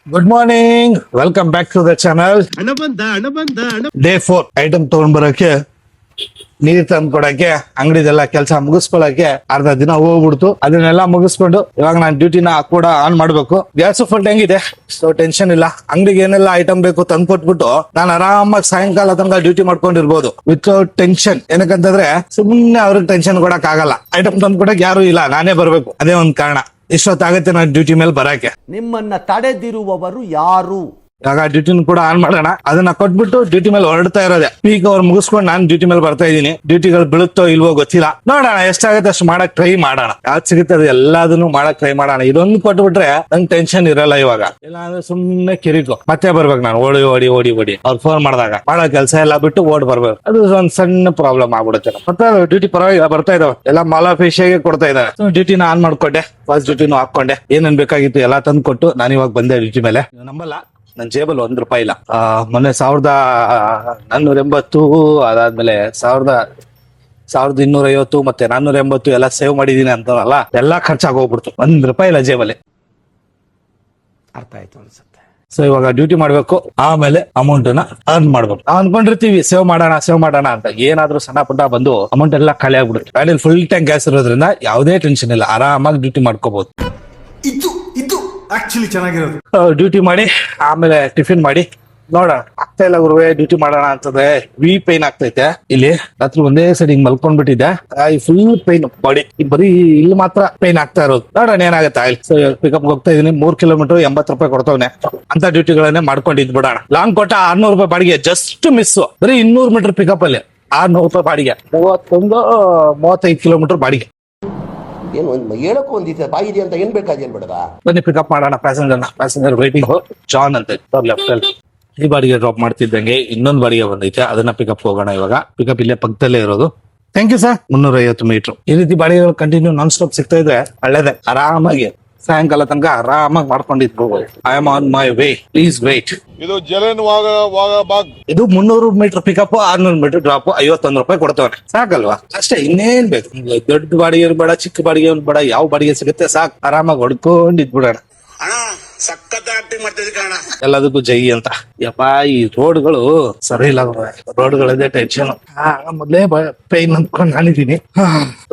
Good morning, welcome back to the channel. Day 4 item ತಗೊಂಡ್ ಬರಕ್ಕೆ, ನೀರ್ ತಂದು ಕೊಡಕ್ಕೆ, ಅಂಗಡಿದೆಲ್ಲ ಕೆಲಸ ಮುಗಿಸ್ಕೊಳಕ್ಕೆ ಅರ್ಧ ದಿನ ಹೋಗ್ಬಿಡ್ತು. ಅದನ್ನೆಲ್ಲ ಮುಗಿಸ್ಕೊಂಡು ಇವಾಗ ನಾನು ಡ್ಯೂಟಿನ ಕೂಡ ಆನ್ ಮಾಡ್ಬೇಕು. ಗ್ಯಾಸ್ ಫುಲ್ ಹೆಂಗಿದೆ, ಸೊ ಟೆನ್ಷನ್ ಇಲ್ಲ. ಅಂಗಡಿಗೆ ಏನೆಲ್ಲ ಐಟಮ್ ಬೇಕು ತಂದು ಕೊಟ್ಬಿಟ್ಟು ನಾನು ಆರಾಮಾಗಿ ಸಾಯಂಕಾಲ ತನಕ ಡ್ಯೂಟಿ ಮಾಡ್ಕೊಂಡಿರ್ಬೋದು ವಿತೌಟ್ ಟೆನ್ಷನ್. ಏನಕ್ಕಂತಂದ್ರೆ ಸುಮ್ಮನೆ ಅವ್ರಿಗೆ ಟೆನ್ಷನ್ ಕೊಡಕ್ ಆಗಲ್ಲ. ಐಟಮ್ ತಂದು ಕೊಡಕ್ ಯಾರು ಇಲ್ಲ, ನಾನೇ ಬರ್ಬೇಕು. ಅದೇ ಒಂದ್ ಕಾರಣ. ಇಷ್ಟೊತ್ತಾಗತ್ತೆ ನಾನು ಡ್ಯೂಟಿ ಮೇಲೆ ಬರಕ್ಕೆ. ನಿಮ್ಮನ್ನ ತಡೆದಿರುವವರು ಯಾರು? ಇವಾಗ ಡ್ಯೂಟಿನ ಕೂಡ ಆನ್ ಮಾಡೋಣ. ಅದನ್ನ ಕೊಟ್ಬಿಟ್ಟು ಡ್ಯೂಟಿ ಮೇಲೆ ಹೊರಡ್ತಾ ಇರೋದೆ. ಪೀಕ್ ಅವ್ರು ಮುಗಿಸ್ಕೊಂಡು ನಾನು ಡ್ಯೂಟಿ ಮೇಲೆ ಬರ್ತಾ ಇದ್ದೀನಿ. ಡ್ಯೂಟಿಗಳು ಬೀಳುತ್ತೋ ಇಲ್ವೋ ಗೊತ್ತಿಲ್ಲ, ನೋಡೋಣ. ಎಷ್ಟಾಗತ್ತೆ ಅಷ್ಟು ಮಾಡಕ್ ಟ್ರೈ ಮಾಡೋಣ. ಯಾವ್ದು ಸಿಗುತ್ತೆ ಅದು ಎಲ್ಲದನ್ನು ಮಾಡಕ್ ಟ್ರೈ ಮಾಡೋಣ. ಇದೊಂದು ಕೊಟ್ಬಿಟ್ರೆ ನಂಗೆ ಟೆನ್ಷನ್ ಇರಲ್ಲ. ಇವಾಗ ಇಲ್ಲ ಅಂದ್ರೆ ಸುಮ್ನೆ ಕಿರಿಕು ಮತ್ತೆ ಬರ್ಬೇಕು ನಾನು. ಓಡಿ ಓಡಿ ಓಡಿ ಓಡಿ ಅವ್ರು ಫೋನ್ ಮಾಡಿದಾಗ ಮಾಡೋ ಕೆಲಸ ಎಲ್ಲ ಬಿಟ್ಟು ಓಡ್ ಬರ್ಬೇಕು. ಅದು ಒಂದ್ ಸಣ್ಣ ಪ್ರಾಬ್ಲಮ್ ಆಗ್ಬಿಡುತ್ತೆ. ಮತ್ತೆ ಡ್ಯೂಟಿ ಪರವಾಗಿ ಬರ್ತಾ ಇದಾವೆ ಎಲ್ಲ. ಮಾಲ್ ಆಫೀಸಿಗೆ ಕೊಡ್ತಾ ಇದ್ದಾರೆ. ಡ್ಯೂಟಿನ ಆನ್ ಮಾಡ್ಕೊಂಡೆ, ಫಸ್ಟ್ ಡ್ಯೂಟಿನೂ ಹಾಕೊಂಡೆ. ಏನೇನ್ ಬೇಕಾಗಿತ್ತು ಎಲ್ಲ ತಂದು ಕೊಟ್ಟು ನಾನು ಇವಾಗ ಬಂದೆ ಡ್ಯೂಟಿ ಮೇಲೆ. ನಂಬಲ್ಲ, ನನ್ ಜೇಬಲ್ ₹1 ಇಲ್ಲ. ಮೊನ್ನೆ 1480, ಅದಾದ್ಮೇಲೆ 1250 ಮತ್ತೆ 480 ಎಲ್ಲ ಸೇವ್ ಮಾಡಿದೀನಿ ಅಂತಲ್ಲ, ಎಲ್ಲ ಖರ್ಚಾಗಿ ಹೋಗ್ಬಿಡ್ತು. ₹1 ಇಲ್ಲ ಜೇಬಲ್ಲಿ. ಅರ್ಥ ಆಯ್ತು ಅನ್ಸುತ್ತೆ. ಸೊ ಇವಾಗ ಡ್ಯೂಟಿ ಮಾಡ್ಬೇಕು, ಆಮೇಲೆ ಅಮೌಂಟ್ ನ ಅರ್ನ್ ಮಾಡ್ಬೇಕು. ನಾವು ಅನ್ಕೊಂಡಿರ್ತೀವಿ ಸೇವ್ ಮಾಡೋಣ ಅಂತ. ಏನಾದ್ರೂ ಸಣ್ಣ ಪುಟ್ಟ ಬಂದು ಅಮೌಂಟ್ ಎಲ್ಲ ಖಾಲಿ ಆಗ್ಬಿಡುತ್ತೆ. ಗಾಡಿಯಲ್ಲಿ ಫುಲ್ ಟ್ಯಾಂಕ್ ಗ್ಯಾಸ್ ಇರೋದ್ರಿಂದ ಯಾವುದೇ ಟೆನ್ಷನ್ ಇಲ್ಲ, ಆರಾಮಾಗಿ ಡ್ಯೂಟಿ ಮಾಡ್ಕೋಬಹುದು. ಇದು ಆಕ್ಚುಲಿ ಚೆನ್ನಾಗಿರೋದು. ಡ್ಯೂಟಿ ಮಾಡಿ ಆಮೇಲೆ ಟಿಫಿನ್ ಮಾಡಿ ನೋಡೋಣ. ಆಗ್ತಾ ಇಲ್ಲ ಗುರುವೆ, ಡ್ಯೂಟಿ ಮಾಡೋಣ ಅಂತಂದ್ರೆ ಪೈನ್ ಆಗ್ತೈತೆ. ಇಲ್ಲಿ ರಾತ್ರಿ ಒಂದೇ ಸೈಡ್ ಹಿಂಗ್ ಮಲ್ಕೊಂಡ್ಬಿಟ್ಟಿದ್ದೆ, ಫುಲ್ ಪೈನ್ ಬಾಡಿ. ಬರೀ ಇಲ್ಲಿ ಮಾತ್ರ ಪೈನ್ ಆಗ್ತಾ ಇರೋದು. ನೋಡೋಣ ಏನಾಗುತ್ತೆ. ಪಿಕಪ್ ಹೋಗ್ತಾ ಇದೀನಿ. 3 ಕಿಲೋಮೀಟರ್ ₹80 ಕೊಡ್ತವನೆ. ಅಂತ ಡ್ಯೂಟಿಗಳನ್ನೇ ಮಾಡ್ಕೊಂಡಿದ್ ಬಿಡೋಣ. ಲಾಂಗ್ ಕೊಟ್ಟ ₹600 ಬಾಡಿಗೆ, ಜಸ್ಟ್ ಮಿಸ್. ಬರೀ 200 ಮೀಟರ್ ಪಿಕಪ್ ಅಲ್ಲಿ ₹600 ಬಾಡಿಗೆ, 35 ಕಿಲೋಮೀಟರ್ ಬಾಡಿಗೆ. ಏನು ಹೇಳಕ್ಕೂ ಒಂದಿದೆ ಬಾಯಿದೆ ಅಂತ ಏನ್ ಬೇಕಾದ ಏನ್ ಬೇಡದ. ಬನ್ನಿ ಪಿಕಪ್ ಮಾಡೋಣ ಪ್ಯಾಸೆಂಜರ್ ವೇಟಿಂಗ್ ಜಾನ್ ಅಂತ ಲೆಫ್ಟ್ ಅಲ್ಲಿ. ಈ ಬಾಡಿಗೆ ಡ್ರಾಪ್ ಮಾಡ್ತಿದ್ದಂಗೆ ಇನ್ನೊಂದು ಬಾಡಿಗೆ ಬಂದೈತೆ, ಅದನ್ನ ಪಿಕಪ್ ಹೋಗೋಣ. ಇವಾಗ ಪಿಕಪ್ ಇಲ್ಲೇ ಪಕ್ಕದಲ್ಲೇ ಇರೋದು. Thank you sir. 350 ಮೀಟರ್. ಈ ರೀತಿ ಬಾಡಿಗೆಗಳು ಕಂಟಿನ್ಯೂ ನಾನ್ ಸ್ಟಾಪ್ ಸಿಗ್ತಾ ಇದ್ರೆ ಒಳ್ಳೇದೇ. ಆರಾಮಾಗಿ ಸಾಯಂಕಾಲ ತನಕ ಆರಾಮಾಗಿ ಮಾಡ್ಕೊಂಡಿದ್ದು. I am on my way, please wait. ಇದು ಇದು 300 ಮೀಟರ್ ಪಿಕಪ್, 600 ಮೀಟರ್ ಡ್ರಾಪ್, ₹51 ಕೊಡ್ತವನೆ. ಸಾಕಲ್ವಾ? ಅಷ್ಟೇ, ಇನ್ನೇನ್ ಬೇಕು. ದೊಡ್ಡ ಬಾಡಿಗೆ ಬೇಡ, ಚಿಕ್ಕ ಬಾಡಿಗೆ ಬೇಡ, ಯಾವ ಬಾಡಿಗೆ ಸಿಗುತ್ತೆ ಸಾಕು. ಆರಾಮಾಗಿ ಹೊಡ್ಕೊಂಡಿದ್ಬಿಡೋಣ. ಎಲ್ಲದಕ್ಕೂ ಜೈ ಅಂತ. ಯಪ್ಪ, ಈ ರೋಡ್ಗಳು ಸರಿ ಇಲ್ಲ. ರೋಡ್ಗಳದೇ ಟೆನ್ಷನ್. ಮೊದ್ಲೇ ಪೈನ್ ಅಂದ್ಕೊಂಡು ನಾನಿದ್ದೀನಿ.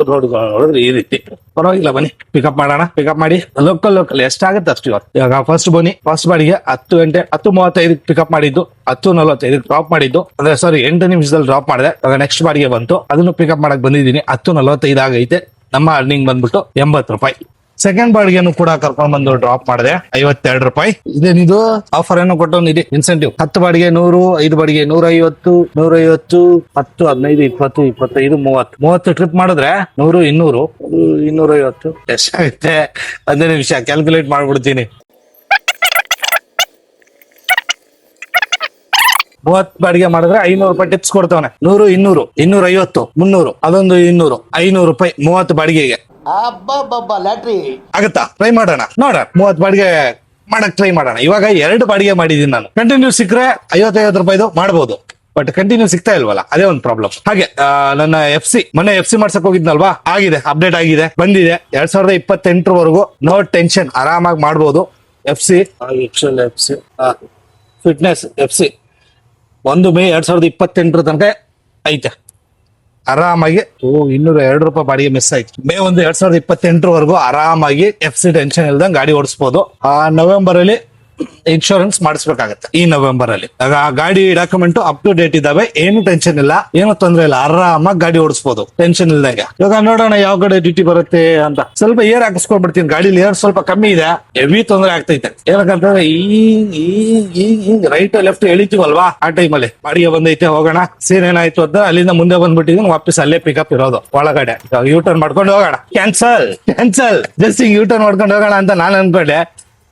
ರೋಡ್ಗಳು ನೋಡಿದ್ರೆ ಈ ರೀತಿ. ಪರವಾಗಿಲ್ಲ, ಬನ್ನಿ ಪಿಕಪ್ ಮಾಡೋಣ. ಪಿಕಪ್ ಮಾಡಿ ಲೋಕಲ್ ಎಷ್ಟಾಗುತ್ತೆ ಅಷ್ಟು. ಇವಾಗ ಫಸ್ಟ್ ಬನ್ನಿ. ಫಸ್ಟ್ ಬಾಡಿಗೆ 10 ಗಂಟೆ 10:35 ಪಿಕಪ್ ಮಾಡಿದ್ದು, 10:45 ಡ್ರಾಪ್ ಮಾಡಿದ್ದು. ಅಂದ್ರೆ ಸಾರಿ 8 ನಿಮಿಷದಲ್ಲಿ ಡ್ರಾಪ್ ಮಾಡಿದೆ. ಇವಾಗ ನೆಕ್ಸ್ಟ್ ಬಾಡಿಗೆ ಬಂತು, ಅದನ್ನು ಪಿಕಪ್ ಮಾಡಕ್ ಬಂದಿದ್ದೀನಿ. 10:45 ಆಗೈತೆ. ನಮ್ಮ ಅರ್ನಿಂಗ್ ಬಂದ್ಬಿಟ್ಟು ₹80. ಸೆಕೆಂಡ್ ಬಾಡಿಗೆನು ಕೂಡ ಕರ್ಕೊಂಡ್ ಬಂದು ಡ್ರಾಪ್ ಮಾಡಿದೆ, ₹52. ಇದೇನಿದು ಆಫರ್ ಏನು ಕೊಟ್ಟವನಿದೆ, ಇನ್ಸೆಂಟಿವ್. 10 ಬಾಡಿಗೆ 100, 5 ಬಾಡಿಗೆ 150, 10, 15, 20, 25, 30 ಟ್ರಿಪ್ ಮಾಡಿದ್ರೆ 100, 200, 250 ಎಷ್ಟಾಗುತ್ತೆ? 15 ನಿಮಿಷ ಕ್ಯಾಲ್ಕುಲೇಟ್ ಮಾಡ್ಬಿಡ್ತೀನಿ. 30 ಬಾಡಿಗೆ ಮಾಡಿದ್ರೆ ₹500 ಟಿಪ್ಸ್ ಕೊಡ್ತಾವನೆ. 100, 200, 250, 300, ಅದೊಂದು 200, ₹500 30 ಬಾಡಿಗೆಗೆ. ಲ್ಯಾಟ್ರಿ ಆಗತ್ತಾ? ಟ್ರೈ ಮಾಡೋಣ, ನೋಡೋಣ. 30 ಬಾಡಿಗೆ ಮಾಡಕ್ ಟ್ರೈ ಮಾಡೋಣ. ಇವಾಗ 2 ಬಾಡಿಗೆ ಮಾಡಿದೀನಿ ನಾನು. ಕಂಟಿನ್ಯೂ ಸಿಕ್ಕರೆ ₹50 ಮಾಡ್ಬೋದು, ಬಟ್ ಕಂಟಿನ್ಯೂ ಸಿಗ್ತಾ ಇಲ್ವಲ್ಲ, ಅದೇ ಒಂದು ಪ್ರಾಬ್ಲಮ್. ಹಾಗೆ ನನ್ನ ಮೊನ್ನೆ FC ಮಾಡ್ಸಕ್ ಹೋಗಿದ್ನಲ್ವಾ, ಆಗಿದೆ, ಅಪ್ಡೇಟ್ ಆಗಿದೆ, ಬಂದಿದೆ. 2028 ನೋ ಟೆನ್ಷನ್, ಆರಾಮಾಗಿ ಮಾಡ್ಬೋದು. FC ಫಿಟ್ನೆಸ್ FC 1 ಮೇ 2028 ತನಕ ಐತೆ. ಆರಾಮಾಗಿ ₹202 ಬಾಡಿಗೆ ಮಿಸ್ ಆಯ್ತು. ಮೇ 1, 2028 ಆರಾಮಾಗಿ FC ಟೆನ್ಷನ್ ಇಲ್ದಂಗೆ ಗಾಡಿ ಓಡಿಸಬಹುದು. ನವೆಂಬರ್ ಅಲ್ಲಿ ಇನ್ಶೂರೆನ್ಸ್ ಮಾಡಿಸ್ಬೇಕಾಗತ್ತೆ. ಈ ನವೆಂಬರ್ ಅಲ್ಲಿ ಗಾಡಿ ಡಾಕ್ಯುಮೆಂಟ್ ಅಪ್ ಟು ಡೇಟ್ ಇದಾವೆ. ಏನು ಟೆನ್ಷನ್ ಇಲ್ಲ, ಏನು ತೊಂದ್ರೆ ಇಲ್ಲ, ಆರಾಮಾಗಿ ಗಾಡಿ ಓಡಿಸಬಹುದು ಟೆನ್ಷನ್ ಇಲ್ದಂಗೆ. ಇವಾಗ ನೋಡೋಣ ಯಾವ ಕಡೆ ಡ್ಯೂಟಿ ಬರುತ್ತೆ ಅಂತ. ಸ್ವಲ್ಪ ಏರ್ ಹಾಕಿಸ್ಕೊಂಡ್ಬಿಡ್ತೀನಿ. ಗಾಡಿಲಿ ಏರ್ ಸ್ವಲ್ಪ ಕಮ್ಮಿ ಇದೆ, ಹೆವಿ ತೊಂದರೆ ಆಗ್ತೈತೆ. ಏನಕ್ಕಂತಂದ್ರೆ ಈ ರೈಟ್ ಲೆಫ್ಟ್ ಎಳಿತೀವಲ್ವಾ, ಆ ಟೈಮಲ್ಲಿ ಬಾಡಿಗೆ ಬಂದೈತೆ, ಹೋಗೋಣ. ಸೀನ್ ಏನಾಯ್ತು ಅಂತ ಅಲ್ಲಿಂದ ಮುಂದೆ ಬಂದ್ಬಿಟ್ಟಿದ್ದೀನಿ. ವಾಪಸ್ ಅಲ್ಲೇ ಪಿಕಪ್ ಇರೋದು ಒಳಗಡೆ. ಯೂ ಟರ್ನ್ ಮಾಡ್ಕೊಂಡು ಹೋಗೋಣ. ಕ್ಯಾನ್ಸಲ್ ಜಸ್ಟ್ ಹಿಂಗ್ ಯೂ ಟರ್ನ್ ಮಾಡ್ಕೊಂಡು ಹೋಗೋಣ ಅಂತ ನಾನು ಅನ್ಕೊಂಡೆ.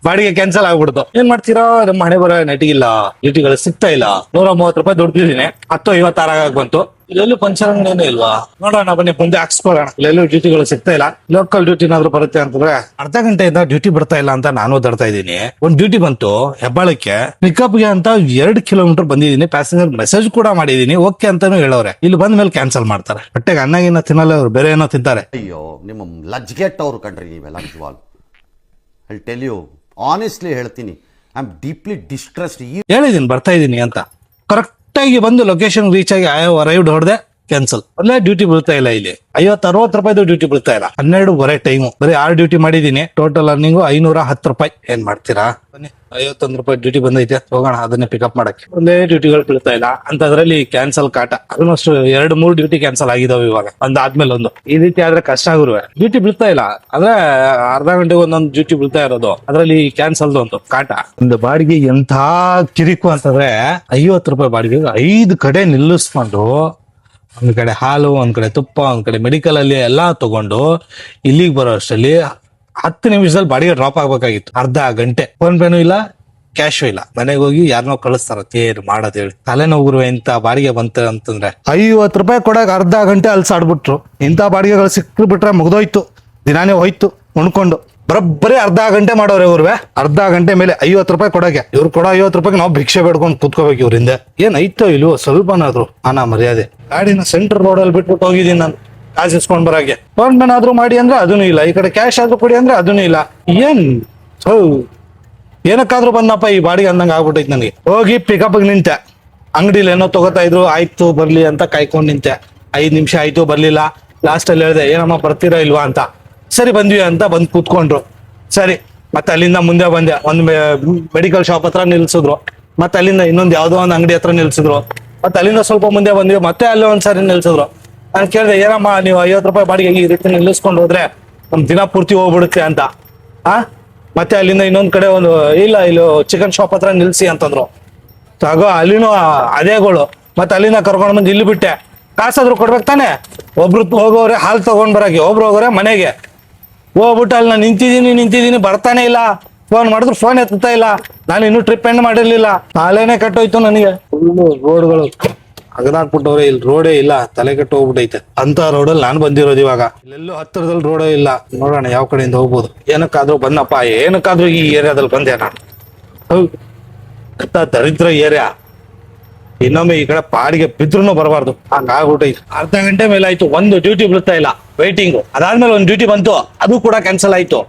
ಬಾಡಿಗೆ ಕ್ಯಾನ್ಸಲ್ ಆಗ್ಬಿಡ್ತು. ಏನ್ ಮಾಡ್ತೀರಾ, ನಮ್ಮ ಹಣೆ ಬರೋ ನೆಟಿಗಿಲ್ಲ, ಡ್ಯೂಟಿಗಳು ಸಿಗ್ತಾ ಇಲ್ಲ. ₹130 ದುಡ್ಡಿದ್ದೀನಿ, 10:56 ಬಂತು. ಇಲ್ಲೆಲ್ಲೂ ಪಂಚರ್ ಅಂಗಡಿನೇ ಇಲ್ವಾ? ನೋಡೋಣ, ಬನ್ನಿ ಮುಂದೆ ಹಾಕ್ಸ್ಕೊಳ್ಳೋಣ. ಇಲ್ಲೆಲ್ಲೂ ಡ್ಯೂಟಿಗಳು ಸಿಗ್ತಾ ಇಲ್ಲ. ಲೋಕಲ್ ಡ್ಯೂಟಿನಾದ್ರೂ ಬರುತ್ತೆ ಅಂತಂದ್ರೆ ಅರ್ಧ ಗಂಟೆಯಿಂದ ಡ್ಯೂಟಿ ಬರ್ತಾ ಇಲ್ಲ ಅಂತ ನಾನು ಓದಾಡ್ತಾ ಇದ್ದೀನಿ. ಒಂದ್ ಡ್ಯೂಟಿ ಬಂತು ಹೆಬ್ಬಾಳಕ್ಕೆ, ಪಿಕಪ್ಗೆ ಅಂತ 2 ಕಿಲೋಮೀಟರ್ ಬಂದಿದ್ದೀನಿ. ಪ್ಯಾಸೆಂಜರ್ ಮೆಸೇಜ್ ಕೂಡ ಮಾಡಿದೀನಿ, ಓಕೆ ಅಂತಾನು ಹೇಳೋರೆ. ಇಲ್ಲಿ ಬಂದ ಮೇಲೆ ಕ್ಯಾನ್ಸಲ್ ಮಾಡ್ತಾರೆ. ಹೊಟ್ಟೆಗೆ ಅನ್ನಗಿನ್ನ ತಿನ್ನಲ್ಲ, ಅವ್ರು ಬೇರೆ ಏನೋ ತಿಂತಾರೆ. ಅಯ್ಯೋ, ನಿಮ್ಮ ಲಜ್ಗೆಟ್ಟವ್ರು ಕಣ್ರಿ ನೀವೆಲ್ಲ. ನಿಜವಾಗ್ಲು ಐ ಟೆಲ್ ಯು ಆನೆಸ್ಟ್ಲಿ ಹೇಳ್ತೀನಿ, ಐ ಆಮ್ ಡೀಪ್ಲಿ ಡಿಸ್ಟ್ರೆಸ್ಡ್. ಹೇಳಿದೀನಿ ಬರ್ತಾ ಇದೀನಿ ಅಂತ. ಕರೆಕ್ಟ್ ಆಗಿ ಬಂದು ಲೊಕೇಶನ್ ರೀಚ್ ಆಗಿ ಅರೈವ್ಡ್ ಹೊಡೆದೆ, ಕ್ಯಾನ್ಸಲ್. ಒಳ್ಳೆ ಡ್ಯೂಟಿ ಬೀಳ್ತಾ ಇಲ್ಲ ಇಲ್ಲಿ, 50-60 ರೂಪಾಯಿದು ಡ್ಯೂಟಿ ಬೀಳ್ತಾ ಇಲ್ಲ. 12 ಟೈಮು, ಬರೀ 6 ಡ್ಯೂಟಿ ಮಾಡಿದೀನಿ. ಟೋಟಲ್ ಅರ್ನಿಂಗು 510 ರೂಪಾಯಿ. ಏನ್ ಮಾಡ್ತೀರಾ ಬನ್ನಿ, 51 ರೂಪಾಯಿ ಡ್ಯೂಟಿ ಬಂದೈತೆ, ಹೋಗೋಣ ಅದನ್ನೇ ಪಿಕಪ್ ಮಾಡಕ್ಕೆ. ಒಂದೇ ಡ್ಯೂಟಿಗಳು ಬೀಳ್ತಾ ಇಲ್ಲ ಅಂತದ್ರಲ್ಲಿ ಕ್ಯಾನ್ಸಲ್ ಕಾಟ. ಆಲ್ಮೋಸ್ಟ್ 2-3 ಡ್ಯೂಟಿ ಕ್ಯಾನ್ಸಲ್ ಆಗಿದಾವೆ ಇವಾಗ, ಒಂದಾದ್ಮೇಲೆ ಒಂದು. ಈ ರೀತಿ ಆದ್ರೆ ಕಷ್ಟ ಆಗಿರುವೆ. ಡ್ಯೂಟಿ ಬೀಳ್ತಾ ಇಲ್ಲ ಅಂದ್ರೆ ಅರ್ಧ ಗಂಟೆಗೆ ಒಂದೊಂದು ಡ್ಯೂಟಿ ಬೀಳ್ತಾ ಇರೋದು, ಅದ್ರಲ್ಲಿ ಕ್ಯಾನ್ಸಲ್ ಒಂದು ಕಾಟ. ಒಂದು ಬಾಡಿಗೆ ಎಂಥ ಕಿರಿಕು ಅಂತಂದ್ರೆ 50 ರೂಪಾಯಿ ಬಾಡಿಗೆಗೆ 5 ಕಡೆ ನಿಲ್ಲಿಸ್ಕೊಂಡು, ಒಂದ್ ಕಡೆ ಹಾಲು, ಒಂದ್ ಕಡೆ ತುಪ್ಪ, ಒಂದ್ ಕಡೆ ಮೆಡಿಕಲ್ ಅಲ್ಲಿ ಎಲ್ಲಾ ತಗೊಂಡು ಇಲ್ಲಿಗೆ ಬರೋ ಅಷ್ಟರಲ್ಲಿ 10 ನಿಮಿಷದಲ್ಲಿ ಬಾಡಿಗೆ ಡ್ರಾಪ್ ಆಗ್ಬೇಕಾಗಿತ್ತು. ಅರ್ಧ ಗಂಟೆ. ಫೋನ್ ಪೇನೂ ಇಲ್ಲ, ಕ್ಯಾಶು ಇಲ್ಲ. ಮನೆಗೆ ಹೋಗಿ ಯಾರನ್ನೋ ಕಳಿಸ್ತಾರ, ಏನ್ ಮಾಡೋದ್ ಹೇಳಿ. ತಲೆನೋವು ಇಂತ ಬಾಡಿಗೆ ಬಂತ ಅಂತಂದ್ರೆ 50 ರೂಪಾಯಿ ಕೊಡಕ್ ಅರ್ಧ ಗಂಟೆ ಅಲ್ಸಾಡ್ಬಿಟ್ರು. ಇಂಥ ಬಾಡಿಗೆಗಳು ಸಿಕ್ಕು ಬಿಟ್ರೆ ಮುಗ್ದೋಯ್ತು, ದಿನಾನೇ ಹೋಯ್ತು ಉಣ್ಕೊಂಡು. ಬರೋಬ್ಬರಿ ಅರ್ಧ ಗಂಟೆ ಮಾಡೋರೆ ಇವ್ರವೆ. ಅರ್ಧ ಗಂಟೆ ಮೇಲೆ 50 ರೂಪಾಯಿ ಕೊಡಕ್ಕೆ. ಇವ್ರು ಕೊಡೋ 50 ರೂಪಾಯಿಗೆ ನಾವು ಭಿಕ್ಷೆ ಬೇಡ್ಕೊಂಡು ಕೂತ್ಕೋಬೇಕು ಇವ್ರಿಂದ. ಏನ್ ಐತೋ ಇಲ್ವೋ ಸ್ವಲ್ಪನಾದ್ರು ಅನಾ ಮರ್ಯಾದೆ. ಗಾಡಿನ ಸೆಂಟ್ರ್ ರೋಡಲ್ಲಿ ಬಿಟ್ಬಿಟ್ಟು ಹೋಗಿದ್ದೀನಿ ನಾನು ಕಾಸು ಇಸ್ಕೊಂಡ್ ಬರಾಗೆ. ಫೋನ್ ಪೇನ್ ಆದ್ರೂ ಮಾಡಿ ಅಂದ್ರೆ ಅದೂ ಇಲ್ಲ, ಈ ಕಡೆ ಕ್ಯಾಶ್ ಆದ್ರೂ ಕೊಡಿ ಅಂದ್ರೆ ಅದೂ ಇಲ್ಲ. ಏನ್ ಏನಕ್ಕಾದ್ರೂ ಬಂದಪ್ಪ ಈ ಬಾಡಿಗೆ ಅಂದಂಗ ಆಗ್ಬಿಟ್ಟೈತಿ ನನಗೆ. ಹೋಗಿ ಪಿಕಪ್ ನಿಂತೆ, ಅಂಗಡಿಲಿ ಏನೋ ತಗೋತಾ ಇದ್ರು, ಆಯ್ತು ಬರ್ಲಿ ಅಂತ ಕಾಯ್ಕೊಂಡ್ ನಿಂತೆ. 5 ನಿಮಿಷ ಆಯ್ತು, ಬರ್ಲಿಲ್ಲ. ಲಾಸ್ಟ್ ಅಲ್ಲಿ ಹೇಳಿದೆ, ಏನಮ್ಮ ಬರ್ತೀರಾ ಇಲ್ವಾ ಅಂತ. ಸರಿ ಬಂದ್ವಿ ಅಂತ ಬಂದು ಕೂತ್ಕೊಂಡ್ರು. ಸರಿ, ಮತ್ತೆ ಅಲ್ಲಿಂದ ಮುಂದೆ ಬಂದೆ. ಒಂದು ಮೆಡಿಕಲ್ ಶಾಪ್ ಹತ್ರ ನಿಲ್ಸಿದ್ರು, ಮತ್ತೆ ಅಲ್ಲಿಂದ ಇನ್ನೊಂದು ಯಾವ್ದೋ ಒಂದು ಅಂಗಡಿ ಹತ್ರ ನಿಲ್ಸಿದ್ರು, ಮತ್ತೆ ಅಲ್ಲಿಂದ ಸ್ವಲ್ಪ ಮುಂದೆ ಬಂದ್ವಿ, ಮತ್ತೆ ಅಲ್ಲೇ ಒಂದ್ಸರಿ ನಿಲ್ಸಿದ್ರು. ನಾನು ಕೇಳಿದೆ, ಏನಮ್ಮ ನೀವು 50 ರೂಪಾಯಿ ಬಾಡಿಗೆ ಈ ರೀತಿ ನಿಲ್ಲಿಸ್ಕೊಂಡು ಹೋದ್ರೆ ನಮ್ ದಿನ ಪೂರ್ತಿ ಹೋಗ್ಬಿಡುತ್ತೆ ಅಂತ. ಮತ್ತೆ ಅಲ್ಲಿಂದ ಇನ್ನೊಂದ್ ಕಡೆ ಒಂದು ಇಲ್ಲ ಇಲ್ಲಿ ಚಿಕನ್ ಶಾಪ್ ಹತ್ರ ನಿಲ್ಸಿ ಅಂತಂದ್ರು. ತಗೋ ಅಲ್ಲಿನೂ ಅದೇಗಳು. ಮತ್ತೆ ಅಲ್ಲಿಂದ ಕರ್ಕೊಂಡು ಬಂದು ಇಲ್ಲಿ ಬಿಟ್ಟೆ. ಕಾಸಾದ್ರು ಕೊಡ್ಬೇಕು ತಾನೆ. ಒಬ್ರು ಹೋಗೋರೆ ಹಾಲು ತಗೊಂಡ್ ಬರಕ್ಕೆ, ಒಬ್ರು ಹೋಗೋರೆ ಮನೆಗೆ. ಹೋಗ್ಬಿಟ್ಟು ಅಲ್ಲಿ ನಾನು ನಿಂತಿದ್ದೀನಿ ಬರ್ತಾನೆ ಇಲ್ಲ. ಫೋನ್ ಮಾಡಿದ್ರು ಫೋನ್ ಎತ್ತಾ ಇಲ್ಲ. ನಾನು ಇನ್ನೂ ಟ್ರಿಪ್ ಎಂಡ್ ಮಾಡಿರ್ಲಿಲ್ಲ. ನಾಳೆನೆ ಕಟ್ಟೋಯ್ತು ನನಗೆ. ಫುಲ್ಲು ರೋಡ್ಗಳು ಅಗದಾಕ್ಬಿಟ್ಟವ್ರೆ, ಇಲ್ಲಿ ರೋಡೇ ಇಲ್ಲ, ತಲೆ ಕೆಟ್ಟು ಹೋಗ್ಬಿಟ್ಟೈತೆ. ಅಂತ ರೋಡಲ್ಲಿ ನಾನು ಬಂದಿರೋದು ಇವಾಗ. ಇಲ್ಲೆಲ್ಲೂ ಹತ್ತಿರದಲ್ಲಿ ರೋಡೇ ಇಲ್ಲ. ನೋಡೋಣ ಯಾವ ಕಡೆಯಿಂದ ಹೋಗ್ಬೋದು. ಏನಕ್ಕಾದ್ರೂ ಬಂದಪ್ಪ, ಏನಕ್ಕಾದ್ರೂ ಈ ಏರಿಯಾದಲ್ಲಿ ಬಂದೆ ನಾನು. ದರಿದ್ರ ಏರಿಯಾ. ಇನ್ನೊಮ್ಮೆ ಈ ಕಡೆ ಪಾಡಿಗೆ ಬಿದ್ರೂ ಬರಬಾರ್ದು, ಹಂಗಾಗ್ಬಿಟ್ಟೈತೆ. ಅರ್ಧ ಗಂಟೆ ಮೇಲೆ ಆಯ್ತು, ಒಂದು ಡ್ಯೂಟಿ ಬೀಳ್ತಾ ಇಲ್ಲ, ವೈಟಿಂಗು. ಅದಾದ್ಮೇಲೆ ಒಂದು ಡ್ಯೂಟಿ ಬಂತು, ಅದು ಕೂಡ ಕ್ಯಾನ್ಸಲ್ ಆಯ್ತು.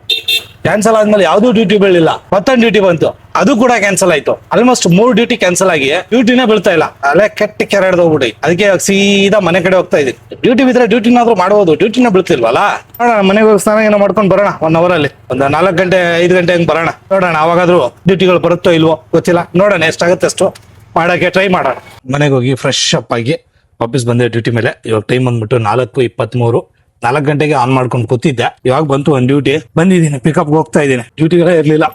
ಕ್ಯಾನ್ಸಲ್ ಆದ್ಮೇಲೆ ಯಾವ್ದು ಡ್ಯೂಟಿ ಬೀಳಿಲ್ಲ, ಮತ್ತೊಂದು ಡ್ಯೂಟಿ ಬಂತು, ಅದು ಕೂಡ ಕ್ಯಾನ್ಸಲ್ ಆಯ್ತು. ಆಲ್ಮೋಸ್ಟ್ 3 ಡ್ಯೂಟಿ ಕ್ಯಾನ್ಸಲ್ ಆಗಿ ಡ್ಯೂಟಿನೇ ಬೀಳ್ತಾ ಇಲ್ಲ. ಅಲ್ಲೇ ಕೆಟ್ಟ ಕೆರೆಡ್ದು ಹೋಗ್ಬಿಟ್ಟೈ. ಅದಕ್ಕೆ ಸೀದಾ ಮನೆ ಕಡೆ ಹೋಗ್ತಾ ಇದೀನಿ. ಡ್ಯೂಟಿ ಬಿದ್ರೆ ಡ್ಯೂಟಿನಾದ್ರೂ ಮಾಡ್ಬೋದು, ಡ್ಯೂಟಿನ ಬೀಳ್ತಿಲ್ವಲ್ಲ. ನೋಡೋಣ, ಮನೆಗೆ ಹೋಗಿ ಸ್ನಾನ ಏನೋ ಮಾಡ್ಕೊಂಡು ಬರೋಣ. 1 ಅವರ್ ಅಲ್ಲಿ ಒಂದು 4 ಗಂಟೆ 5 ಗಂಟೆ ಹಂಗೆ ಬರೋಣ. ನೋಡೋಣ ಅವಾಗಾದ್ರೂ ಡ್ಯೂಟಿಗಳು ಬರುತ್ತೋ ಇಲ್ವೋ ಗೊತ್ತಿಲ್ಲ. ನೋಡೋಣ ಎಷ್ಟಾಗುತ್ತೆ ಅಷ್ಟು ಮಾಡಕ್ಕೆ ಟ್ರೈ ಮಾಡೋಣ. ಮನೆಗೆ ಹೋಗಿ ಫ್ರೆಶ್ ಅಪ್ ಆಗಿ ವಾಪಸ್ ಬಂದೆ ಡ್ಯೂಟಿ ಮೇಲೆ. ಇವಾಗ ಟೈಮ್ ಬಂದ್ಬಿಟ್ಟು 4:23. 4 ಗಂಟೆಗೆ ಆನ್ ಮಾಡ್ಕೊಂಡು ಕೂತಿದ್ದೆ. ಇವಾಗ ಬಂತು ಒಂದು ಡ್ಯೂಟಿ, ಬಂದಿದ್ದೀನಿ, ಪಿಕಪ್ ಹೋಗ್ತಾ ಇದ್ದೀನಿ. ಡ್ಯೂಟಿಗಳೇ ಇರ್ಲಿಲ್ಲ.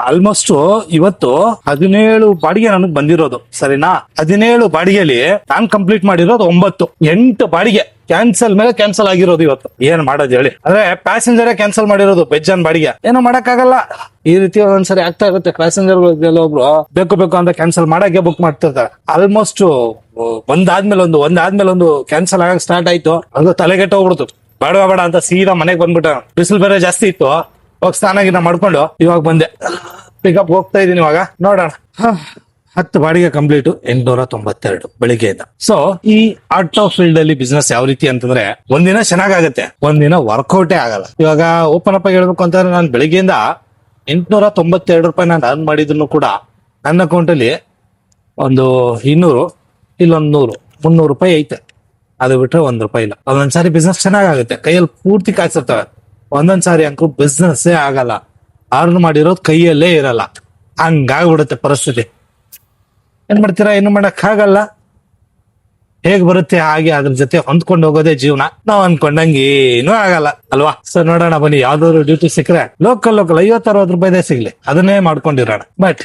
ಆಲ್ಮೋಸ್ಟ್ ಇವತ್ತು 17 ಬಾಡಿಗೆ ನನಗೆ ಬಂದಿರೋದು, ಸರಿನಾ? 17 ಬಾಡಿಗೆಲಿ ನಾನ್ ಕಂಪ್ಲೀಟ್ ಮಾಡಿರೋದು 9. 8 ಬಾಡಿಗೆ ಕ್ಯಾನ್ಸಲ್ ಮೇಲೆ ಕ್ಯಾನ್ಸಲ್ ಆಗಿರೋದು ಇವತ್ತು. ಏನ್ ಮಾಡೋದು ಹೇಳಿ. ಅಂದ್ರೆ ಪ್ಯಾಸೆಂಜರೇ ಕ್ಯಾನ್ಸಲ್ ಮಾಡಿರೋದು, ಬೆಜ್ಜನ್ ಬಾಡಿಗೆ. ಏನೋ ಮಾಡಕ್ಕಾಗಲ್ಲ. ಈ ರೀತಿ ಒಂದ್ಸರಿ ಆಗ್ತಾ ಇರುತ್ತೆ. ಪ್ಯಾಸೆಂಜರ್ ಒಬ್ರು ಬೇಕು ಅಂತ ಕ್ಯಾನ್ಸಲ್ ಮಾಡಕ್ಕೆ ಬುಕ್ ಮಾಡ್ತಿರ್ತಾರೆ. ಆಲ್ಮೋಸ್ಟ್ ಒಂದಾದ್ಮೇಲೆ ಒಂದು ಕ್ಯಾನ್ಸಲ್ ಆಗಕ್ ಸ್ಟಾರ್ಟ್ ಆಯ್ತು. ಅದು ತಲೆಗೆಟ್ಟ ಹೋಗ್ಬಿಡ್ತು. ಬೇಡ ಅಂತ ಸೀದಾ ಮನೆಗೆ ಬಂದ್ಬಿಟ್ಟ. ಬಿಸಿಲು ಬೇರೆ ಜಾಸ್ತಿ ಇತ್ತು. ಹೋಗಿ ಸ್ನಾನ ಮಾಡ್ಕೊಂಡು ಇವಾಗ ಬಂದೆ. ಪಿಕಪ್ ಹೋಗ್ತಾ ಇದೀನಿ ಇವಾಗ. ನೋಡೋಣ. 10 ಬಾಡಿಗೆ ಕಂಪ್ಲೀಟ್ 892 ಬೆಳಿಗ್ಗೆಯಿಂದ. ಸೊ ಈ ಆರ್ಟ್ ಆಫ್ ಫೀಲ್ಡ್ ಅಲ್ಲಿ ಬಿಸ್ನೆಸ್ ಯಾವ ರೀತಿ ಅಂತಂದ್ರೆ, ಒಂದಿನ ಚೆನ್ನಾಗಾಗತ್ತೆ, ಒಂದಿನ ವರ್ಕೌಟೇ ಆಗಲ್ಲ. ಇವಾಗ ಓಪನ್ ಅಪ್ ಆಗಿ ಹೇಳ್ಬೇಕು ಅಂತಂದ್ರೆ, ನಾನು ಬೆಳಿಗ್ಗೆಯಿಂದ 892 ರೂಪಾಯಿ ನಾನು ಅರ್ನ್ ಮಾಡಿದ್ರು ಕೂಡ ನನ್ನ ಅಕೌಂಟ್ ಅಲ್ಲಿ ಒಂದು 200, ಇಲ್ಲೊಂದು 100, 300 ರೂಪಾಯಿ ಐತೆ. ಅದು ಬಿಟ್ರೆ 1 ರೂಪಾಯಿ ಇಲ್ಲ. ಒಂದೊಂದ್ಸಾರಿ ಬಿಸ್ನೆಸ್ ಚೆನ್ನಾಗಾಗುತ್ತೆ, ಕೈಯಲ್ಲಿ ಪೂರ್ತಿ ಕಾಯಿಸಿರ್ತವೆ. ಒಂದೊಂದ್ಸಾರಿ ಅಂಕೂ ಬಿಸ್ನೆಸ್ಸೇ ಆಗಲ್ಲ, ಅರ್ನ್ ಮಾಡಿರೋದು ಕೈಯಲ್ಲೇ ಇರಲ್ಲ. ಹಂಗಾಗ್ಬಿಡುತ್ತೆ ಪರಿಸ್ಥಿತಿ. ಏನ್ ಮಾಡ್ತೀರಾ? ಏನು ಮಾಡಕ್ ಆಗಲ್ಲ. ಹೇಗ್ ಬರುತ್ತೆ ಹಾಗೆ ಅದ್ರ ಜೊತೆ ಹೊಂದ್ಕೊಂಡು ಹೋಗೋದೇ ಜೀವನ. ನಾವ್ ಅನ್ಕೊಂಡಂಗೆ ಏನೂ ಆಗಲ್ಲ ಅಲ್ವಾ? ಸೊ ನೋಡೋಣ ಬನ್ನಿ, ಯಾವ್ದಾದ್ರು ಡ್ಯೂಟಿ ಸಿಕ್ಕರೆ ಲೋಕಲ್ 50-60 ರೂಪಾಯಿದೇ ಸಿಗ್ಲಿ, ಅದನ್ನೇ ಮಾಡ್ಕೊಂಡಿರೋಣ. ಬಟ್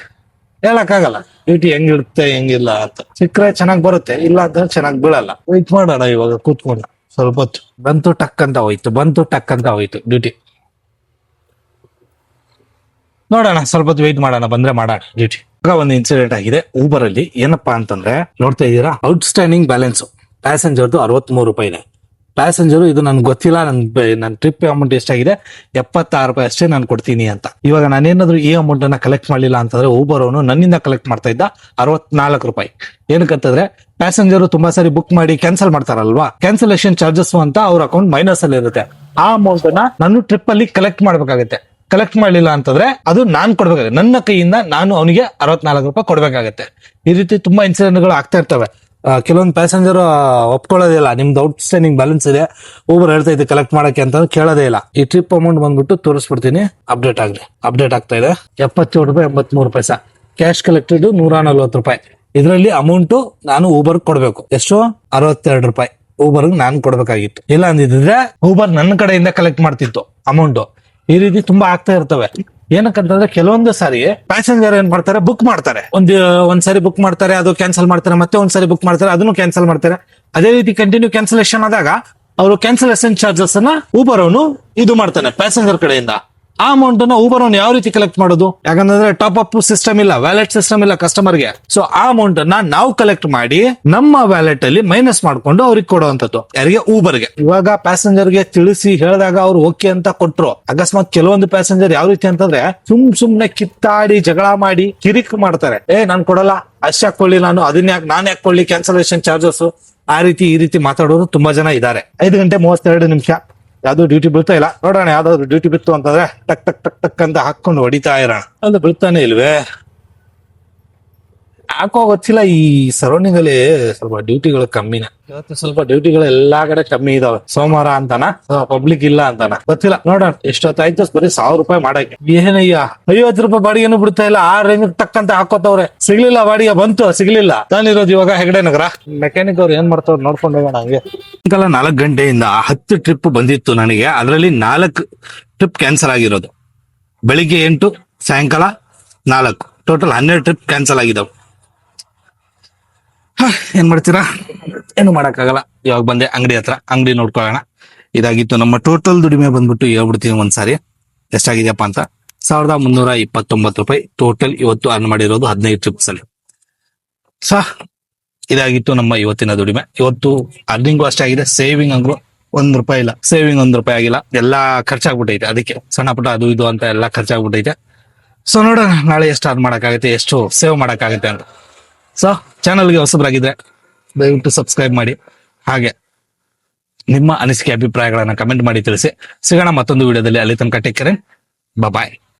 ಹೇಳಕ್ಕಾಗಲ್ಲ ಡ್ಯೂಟಿ ಹೆಂಗಿರುತ್ತೆ ಹೆಂಗಿಲ್ಲ ಅಂತ. ಸಿಕ್ಕರೆ ಚೆನ್ನಾಗ್ ಬರುತ್ತೆ, ಇಲ್ಲ ಅಂತ ಚೆನ್ನಾಗ್ ಬೀಳಲ್ಲ. ವೆಯ್ಟ್ ಮಾಡೋಣ ಇವಾಗ ಕೂತ್ಕೊಂಡು ಸ್ವಲ್ಪ ಹೊತ್ತು. ಬಂತು ಟಕ್ ಅಂತ ಹೋಯ್ತು ಡ್ಯೂಟಿ. ನೋಡೋಣ, ಸ್ವಲ್ಪ ಹೊತ್ತು ವೆಯ್ಟ್ ಮಾಡೋಣ, ಬಂದ್ರೆ ಮಾಡೋಣ ಡ್ಯೂಟಿ. ಇವಾಗ ಒಂದು ಇನ್ಸಿಡೆಂಟ್ ಆಗಿದೆ ಊಬರ್ ಅಲ್ಲಿ. ಏನಪ್ಪಾ ಅಂತಂದ್ರೆ, ನೋಡ್ತಾ ಇದ್ದೀರಾ, ಔಟ್ಸ್ಟ್ಯಾಂಡಿಂಗ್ ಬ್ಯಾಲೆನ್ಸ್ ಪ್ಯಾಸೆಂಜರ್ದು 63 ರೂಪಾಯಿ ಇದೆ. ಪ್ಯಾಸೆಂಜರು ಇದು ನನ್ಗೆ ಗೊತ್ತಿಲ್ಲ, ನನ್ನ ಟ್ರಿಪ್ ಅಮೌಂಟ್ ಎಷ್ಟಾಗಿದೆ, 76 ರೂಪಾಯಿ ಅಷ್ಟೇ ನಾನು ಕೊಡ್ತೀನಿ ಅಂತ. ಇವಾಗ ನಾನೇನಾದ್ರೂ ಈ ಅಮೌಂಟ್ ಅನ್ನ ಕಲೆಕ್ಟ್ ಮಾಡಲಿಲ್ಲ ಅಂತಂದ್ರೆ, ಊಬರ್ ಅವನು ನನ್ನಿಂದ ಕಲೆಕ್ಟ್ ಮಾಡ್ತಾ ಇದ್ದ 64 ರೂಪಾಯಿ. ಏನಕ್ಕಂತಂದ್ರೆ, ಪ್ಯಾಸೆಂಜರ್ ತುಂಬಾ ಸಾರಿ ಬುಕ್ ಮಾಡಿ ಕ್ಯಾನ್ಸಲ್ ಮಾಡ್ತಾರಲ್ವಾ, ಕ್ಯಾನ್ಸಲೇಷನ್ ಚಾರ್ಜಸ್ ಅಂತ ಅವ್ರ ಅಕೌಂಟ್ ಮೈನಸ್ ಅಲ್ಲಿ ಇರುತ್ತೆ. ಆ ಅಮೌಂಟ್ ಅನ್ನ ನಾನು ಟ್ರಿಪ್ ಅಲ್ಲಿ ಕಲೆಕ್ಟ್ ಮಾಡ್ಬೇಕಾಗುತ್ತೆ. ಕಲೆಕ್ಟ್ ಮಾಡ್ಲಿಲ್ಲ ಅಂತಂದ್ರೆ ಅದು ನಾನ್ ಕೊಡ್ಬೇಕಾಗುತ್ತೆ, ನನ್ನ ಕೈಯಿಂದ ನಾನು ಅವನಿಗೆ 64 ರೂಪಾಯಿ ಕೊಡ್ಬೇಕಾಗತ್ತೆ. ಈ ರೀತಿ ತುಂಬಾ ಇನ್ಸಿಡೆಂಟ್ಗಳು ಆಗ್ತಾ ಇರ್ತವೆ. ಕೆಲವೊಂದು ಪ್ಯಾಸೆಂಜರ್ ಒಪ್ಕೊಳ್ಳೋದಿಲ್ಲ, ನಿಮ್ದು ಔಟ್ಸ್ಟ್ಯಾಂಡಿಂಗ್ ಬ್ಯಾಲೆನ್ಸ್ ಇದೆ, ಊಬರ್ ಹೇಳ್ತಾ ಇದೆ ಕಲೆಕ್ಟ್ ಮಾಡಕ್ಕೆ ಅಂತ ಕೇಳೋದೇ ಇಲ್ಲ. ಈ ಟ್ರಿಪ್ ಅಮೌಂಟ್ ಬಂದ್ಬಿಟ್ಟು ತೋರಿಸ್ಬಿಡ್ತೀನಿ, ಅಪ್ಡೇಟ್ ಆಗ್ತಾ ಇದೆ. 77 ರೂಪಾಯಿ 83 ಪೈಸಾ. ಕ್ಯಾಶ್ ಕಲೆಕ್ಟೆಡ್ 140 ರೂಪಾಯಿ. ಇದರಲ್ಲಿ ಅಮೌಂಟ್ ನಾನು ಊಬರ್ ಕೊಡ್ಬೇಕು. ಎಷ್ಟು? 62 ರೂಪಾಯಿ ಊಬರ್ ನಾನು ಕೊಡ್ಬೇಕಾಗಿತ್ತು. ಇಲ್ಲ ಅಂದಿದ್ರೆ ಊಬರ್ ನನ್ನ ಕಡೆಯಿಂದ ಕಲೆಕ್ಟ್ ಮಾಡ್ತಿತ್ತು ಅಮೌಂಟ್. ಈ ರೀತಿ ತುಂಬಾ ಆಗ್ತಾ ಇರ್ತವೆ. ಏನಕ್ಕಂತಂದ್ರೆ ಕೆಲವೊಂದು ಸಾರಿ ಪ್ಯಾಸೆಂಜರ್ ಏನ್ ಮಾಡ್ತಾರೆ, ಬುಕ್ ಮಾಡ್ತಾರೆ, ಒಂದ್ಸಾರಿ ಬುಕ್ ಮಾಡ್ತಾರೆ, ಅದು ಕ್ಯಾನ್ಸಲ್ ಮಾಡ್ತಾರೆ, ಮತ್ತೆ ಒಂದ್ಸಾರಿ ಬುಕ್ ಮಾಡ್ತಾರೆ, ಅದನ್ನು ಕ್ಯಾನ್ಸಲ್ ಮಾಡ್ತಾರೆ. ಅದೇ ರೀತಿ ಕಂಟಿನ್ಯೂ ಕ್ಯಾನ್ಸಲೇಷನ್ ಆದಾಗ ಅವರು ಕ್ಯಾನ್ಸಲೇಷನ್ ಚಾರ್ಜಸ್ ಅನ್ನ ಊಬರ್ ಅವನು ಇದು ಮಾಡ್ತಾನೆ ಪ್ಯಾಸೆಂಜರ್ ಕಡೆಯಿಂದ. ಆ ಅಮೌಂಟ್ ಅನ್ನ ಊಬರ್ ಅವ್ನು ಯಾವ ರೀತಿ ಕಲೆಕ್ಟ್ ಮಾಡೋದು? ಯಾಕಂದ್ರೆ ಟಾಪ್ ಅಪ್ ಸಿಸ್ಟಮ್ ಇಲ್ಲ, ವ್ಯಾಲೆಟ್ ಸಿಸ್ಟಮ್ ಇಲ್ಲ ಕಸ್ಟಮರ್ಗೆ. ಸೊ ಆ ಅಮೌಂಟ್ ಅನ್ನ ನಾವು ಕಲೆಕ್ಟ್ ಮಾಡಿ ನಮ್ಮ ವ್ಯಾಲೆಟ್ ಅಲ್ಲಿ ಮೈನಸ್ ಮಾಡ್ಕೊಂಡು ಅವ್ರಿಗೆ ಕೊಡುವಂತದ್ದು. ಯಾರಿಗೆ? ಊಬರ್ಗೆ. ಇವಾಗ ಪ್ಯಾಸೆಂಜರ್ಗೆ ತಿಳಿಸಿ ಹೇಳಿದಾಗ ಅವ್ರು ಓಕೆ ಅಂತ ಕೊಟ್ರು. ಅಕಸ್ಮಾತ್ ಕೆಲವೊಂದು ಪ್ಯಾಸೆಂಜರ್ ಯಾವ ರೀತಿ ಅಂತಂದ್ರೆ ಸುಮ್ನೆ ಕಿತ್ತಾಡಿ ಜಗಳ ಮಾಡಿ ಕಿರಿಕ್ ಮಾಡ್ತಾರೆ. ನಾನ್ ಕೊಡಲ್ಲ, ಅಷ್ಟಾಕ್ ಕೊಳ್ಳಿ, ನಾನು ನಾನ್ ಯಾಕೆ ಕೊಳ್ಳಿ, ಕ್ಯಾನ್ಸಲೇಷನ್ ಚಾರ್ಜಸ್, ಆ ರೀತಿ ಈ ರೀತಿ ಮಾತಾಡೋರು ತುಂಬಾ ಜನ ಇದ್ದಾರೆ. 5 ಗಂಟೆ 32 ನಿಮಿಷ ಯಾವ್ದು ಡ್ಯೂಟಿ ಬೀಳ್ತಾ ಇಲ್ಲ. ನೋಡೋಣ ಯಾವ್ದಾದ್ರು ಡ್ಯೂಟಿ ಬಿತ್ತು ಅಂತಂದ್ರೆ ಟಕ್ ಟಕ್ ಟಕ್ ಟಕ್ ಅಂತ ಹಾಕೊಂಡು ಹೊಡಿತಾ ಇರೋಣ. ಅದು ಬೀಳ್ತಾನೆ ಇಲ್ವೇ, ಯಾಕೋ ಗೊತ್ತಿಲ್ಲ. ಈ ಸರೌಂಡಿಂಗ್ ಅಲ್ಲಿ ಸ್ವಲ್ಪ ಡ್ಯೂಟಿಗಳು ಕಮ್ಮಿನ. ಇವತ್ತು ಸ್ವಲ್ಪ ಡ್ಯೂಟಿಗಳು ಎಲ್ಲಾ ಕಡೆ ಕಮ್ಮಿ ಇದಾವೆ. ಸೋಮವಾರ ಅಂತಾನ, ಪಬ್ಲಿಕ್ ಇಲ್ಲ ಅಂತಾನ, ಗೊತ್ತಿಲ್ಲ. ನೋಡೋಣ ಎಷ್ಟೊತ್ತಾಯ್ತು. ಬರೀ 1000 ರೂಪಾಯಿ ಮಾಡಕ್ಕೆ. ಏನಯ್ಯ 50 ರೂಪಾಯಿ ಬಾಡಿಗೆನು ಬಿಡ್ತಾ ಇಲ್ಲ. ಆ ರೇಂಜ್ ಟಕ್ಕಂತ ಹಾಕೋತವ್ರೆ. ಸಿಗ್ಲಿಲ್ಲ ಬಾಡಿಗೆ, ಬಂತು ಸಿಗ್ಲಿಲ್ಲ. ತಾನಿರೋದು ಇವಾಗ ಹೆಗಡೆ ನಗರ. ಮೆಕ್ಯಾನಿಕ್ ಅವ್ರು ಏನ್ ಮಾಡ್ತಾವ್ರು ನೋಡ್ಕೊಂಡು ಹೋಗೋಣ. ಹಂಗೆ ಸಾಯಂಕಾಲ 4 ಗಂಟೆಯಿಂದ 10 ಟ್ರಿಪ್ ಬಂದಿತ್ತು ನನಗೆ. ಅದರಲ್ಲಿ 4 ಟ್ರಿಪ್ ಕ್ಯಾನ್ಸಲ್ ಆಗಿರೋದು. ಬೆಳಿಗ್ಗೆ 8, ಸಾಯಂಕಾಲ 4, ಟೋಟಲ್ 12 ಟ್ರಿಪ್ ಕ್ಯಾನ್ಸಲ್ ಆಗಿದಾವೆ. ಏನ್ ಮಾಡ್ತೀರಾ? ಏನು ಮಾಡಕ್ಕಾಗಲ್ಲ. ಇವಾಗ ಬಂದೆ ಅಂಗಡಿ ಹತ್ರ, ಅಂಗಡಿ ನೋಡ್ಕೊಳ್ಳೋಣ. ಇದಾಗಿತ್ತು ನಮ್ಮ ಟೋಟಲ್ ದುಡಿಮೆ. ಬಂದ್ಬಿಟ್ಟು ಹೇಳ್ಬಿಡ್ತೀನಿ ಒಂದ್ಸಾರಿ ಎಷ್ಟಾಗಿದೆಯಪ್ಪ ಅಂತ. 1329 ರೂಪಾಯಿ ಟೋಟಲ್ ಇವತ್ತು ಅರ್ನ್ ಮಾಡಿರೋದು 15 ಟ್ರಿಪ್ಸ್ ಅಲ್ಲಿ. ಇದಾಗಿತ್ತು ನಮ್ಮ ಇವತ್ತಿನ ದುಡಿಮೆ. ಇವತ್ತು ಅರ್ನಿಂಗು ಅಷ್ಟೇ ಆಗಿದೆ, ಸೇವಿಂಗ್ ಅಂಗು 1 ರೂಪಾಯಿ ಇಲ್ಲ. ಸೇವಿಂಗ್ 1 ರೂಪಾಯಿ ಆಗಿಲ್ಲ, ಎಲ್ಲಾ ಖರ್ಚಾಗ್ಬಿಟ್ಟೈತೆ. ಅದಕ್ಕೆ ಸಣ್ಣ ಪುಟ್ಟ ಅದು ಇದು ಅಂತ ಎಲ್ಲಾ ಖರ್ಚಾಗ್ಬಿಟ್ಟೈತೆ. ಸೊ ನೋಡೋಣ ನಾಳೆ ಎಷ್ಟು ಅರ್ನ್ ಮಾಡಕ್ಕಾಗತ್ತೆ, ಎಷ್ಟು ಸೇವ್ ಮಾಡಕ್ಕಾಗತ್ತೆ ಅಂತ. ಸೊ ಚಾನಲ್ಗೆ ಹೊಸಬರಾಗಿದ್ರೆ ದಯವಿಟ್ಟು ಸಬ್ಸ್ಕ್ರೈಬ್ ಮಾಡಿ. ಹಾಗೆ ನಿಮ್ಮ ಅನಿಸಿಕೆ ಅಭಿಪ್ರಾಯಗಳನ್ನ ಕಮೆಂಟ್ ಮಾಡಿ ತಿಳಿಸಿ. ಸಿಗೋಣ ಮತ್ತೊಂದು ವಿಡಿಯೋದಲ್ಲಿ. ಅಲ್ಲಿ ತನಕ ಟೇಕ್ ಕೇರ್, ಬಾಯ್.